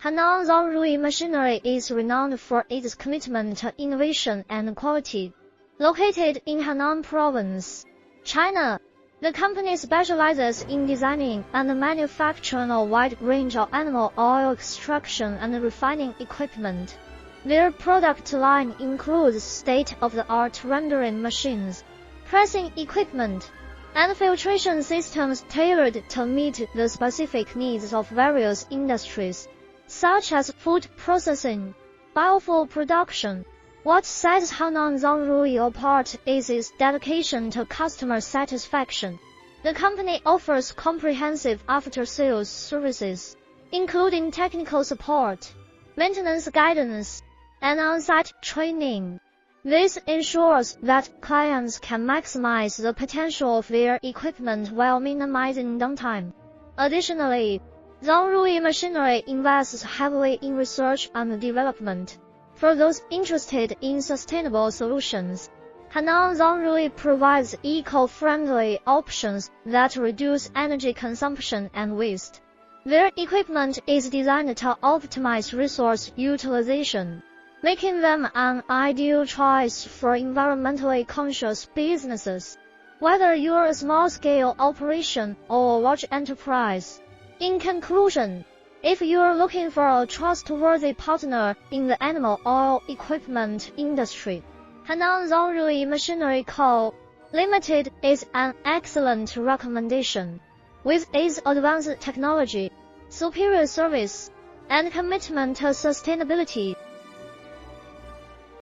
Henan Zhongrui Machinery is renowned for its commitment to innovation and quality. Located in Henan Province, China, the company specializes in designing and manufacturing a wide range of animal oil extraction and refining equipment. Their product line includes state-of-the-art rendering machines, pressing equipment, and filtration systems tailored to meet the specific needs of various industries, such as food processing, biofuel production. What sets Henan Zhongrui apart is its dedication to customer satisfaction. The company offers comprehensive after-sales services, including technical support, maintenance guidance, and on-site training. This ensures that clients can maximize the potential of their equipment while minimizing downtime. Additionally, Zhongrui Machinery invests heavily in research and development. For those interested in sustainable solutions, Henan Zhongrui provides eco-friendly options that reduce energy consumption and waste. Their equipment is designed to optimize resource utilization, making them an ideal choice for environmentally conscious businesses, whether you're a small-scale operation or a large enterprise. In conclusion, if you're looking for a trustworthy partner in the animal oil equipment industry, Henan Zhongrui Machinery Co. Limited is an excellent recommendation. With its advanced technology, superior service, and commitment to sustainability,